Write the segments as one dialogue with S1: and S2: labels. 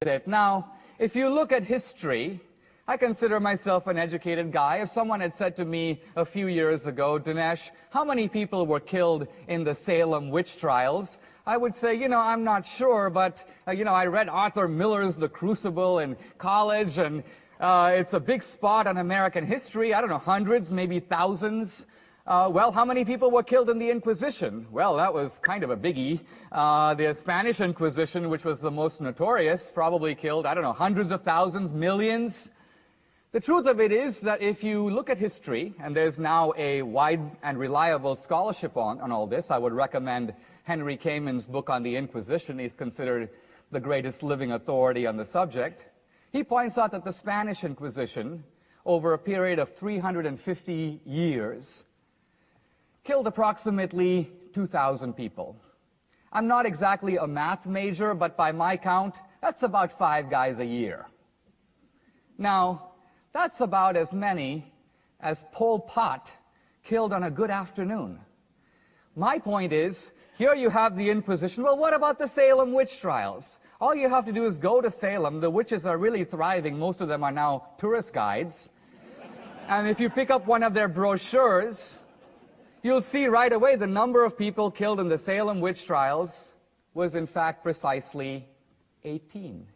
S1: it. Now, if you look at history, I consider myself an educated guy. If someone had said to me a few years ago, Dinesh, how many people were killed in the Salem witch trials? I would say, I'm not sure, but, I read Arthur Miller's The Crucible in college, and it's a big spot on American history. I don't know, hundreds, maybe thousands. Well, how many people were killed in the Inquisition? Well, that was kind of a biggie. The Spanish Inquisition, which was the most notorious, probably killed, I don't know, hundreds of thousands, millions. The truth of it is that if you look at history, and there's now a wide and reliable scholarship on all this, I would recommend Henry Kamen's book on the Inquisition. He's considered the greatest living authority on the subject. He points out that the Spanish Inquisition, over a period of 350 years, killed approximately 2,000 people. I'm not exactly a math major, but by my count, that's about 5 guys a year. Now, that's about as many as Pol Pot killed on a good afternoon. My point is, here you have the Inquisition. Well, what about the Salem witch trials? All you have to do is go to Salem. The witches are really thriving. Most of them are now tourist guides. And if you pick up one of their brochures, you'll see right away the number of people killed in the Salem witch trials was in fact precisely 18.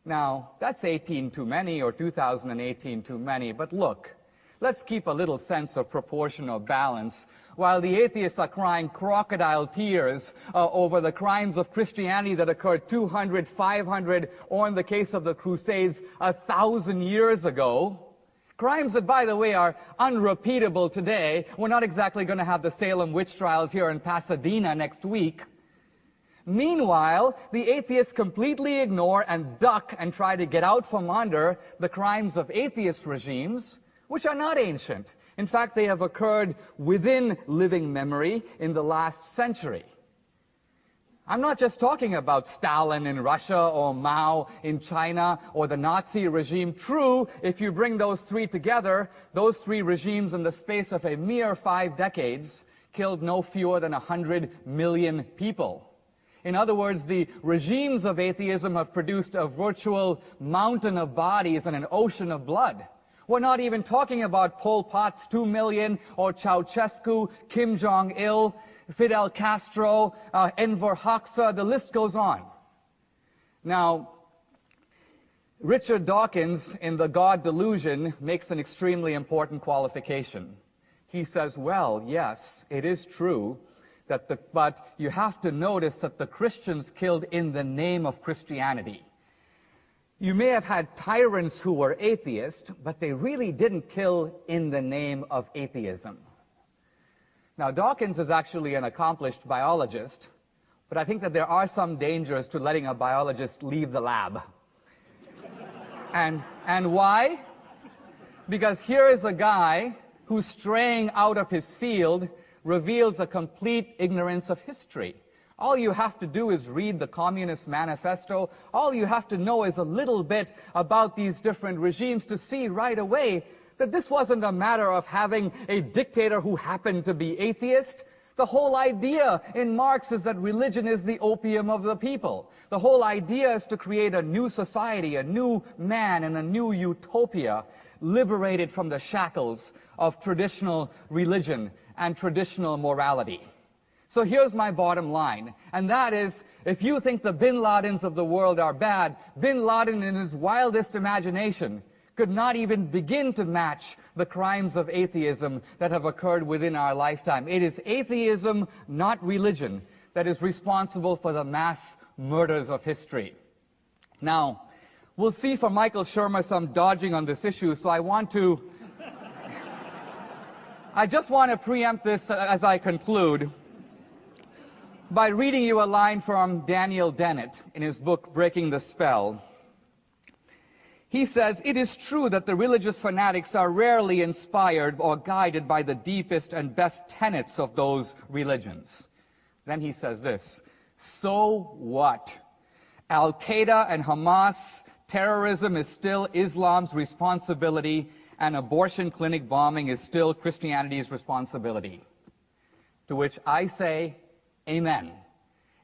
S1: Now, that's 18 too many, or 2018 too many, but look, let's keep a little sense of proportion or balance. While the atheists are crying crocodile tears over the crimes of Christianity that occurred 200, 500, or in the case of the Crusades, 1,000 years ago, crimes that, by the way, are unrepeatable today. We're not exactly going to have the Salem witch trials here in Pasadena next week. Meanwhile, the atheists completely ignore and duck and try to get out from under the crimes of atheist regimes, which are not ancient. In fact, they have occurred within living memory in the last century. I'm not just talking about Stalin in Russia or Mao in China or the Nazi regime. True, if you bring those three together, those three regimes in the space of a mere 5 decades killed no fewer than 100 million people. In other words, the regimes of atheism have produced a virtual mountain of bodies and an ocean of blood. We're not even talking about Pol Pot's 2 million, or Ceausescu, Kim Jong-il, Fidel Castro, Enver Hoxha, the list goes on. Now, Richard Dawkins, in The God Delusion, makes an extremely important qualification. He says, well, yes, it is true, but you have to notice that the Christians killed in the name of Christianity. You may have had tyrants who were atheists, but they really didn't kill in the name of atheism. Now, Dawkins is actually an accomplished biologist, but I think that there are some dangers to letting a biologist leave the lab. And why? Because here is a guy who's straying out of his field, reveals a complete ignorance of history. All you have to do is read the Communist Manifesto. All you have to know is a little bit about these different regimes to see right away that this wasn't a matter of having a dictator who happened to be atheist. The whole idea in Marx is that religion is the opium of the people. The whole idea is to create a new society, a new man, and a new utopia, liberated from the shackles of traditional religion and traditional morality. So here's my bottom line, and that is, if you think the Bin Ladens of the world are bad, Bin Laden in his wildest imagination could not even begin to match the crimes of atheism that have occurred within our lifetime. It is atheism, not religion, that is responsible for the mass murders of history. Now, we'll see for Michael Shermer some dodging on this issue, so I just want to preempt this as I conclude by reading you a line from Daniel Dennett in his book, Breaking the Spell. He says, "It is true that the religious fanatics are rarely inspired or guided by the deepest and best tenets of those religions." Then he says this, "So what? Al-Qaeda and Hamas, terrorism is still Islam's responsibility, and abortion clinic bombing is still Christianity's responsibility." To which I say, amen.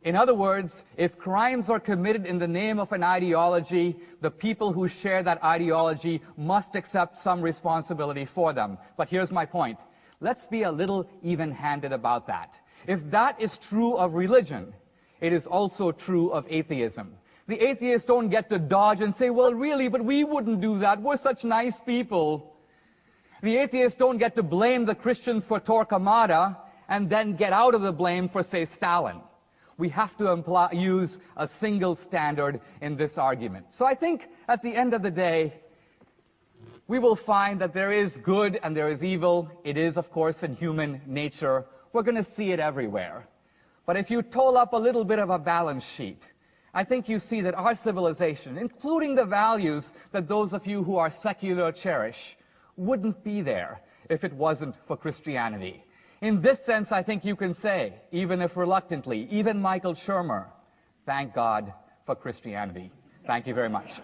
S1: In other words, if crimes are committed in the name of an ideology, the people who share that ideology must accept some responsibility for them. But here's my point. Let's be a little even-handed about that. If that is true of religion, it is also true of atheism. The atheists don't get to dodge and say, well, really, but we wouldn't do that. We're such nice people. The atheists don't get to blame the Christians for Torquemada and then get out of the blame for, say, Stalin. We have to use a single standard in this argument. So I think at the end of the day, we will find that there is good and there is evil. It is, of course, in human nature. We're going to see it everywhere. But if you toll up a little bit of a balance sheet, I think you see that our civilization, including the values that those of you who are secular cherish, wouldn't be there if it wasn't for Christianity. In this sense, I think you can say, even if reluctantly, even Michael Shermer, thank God for Christianity. Thank you very much.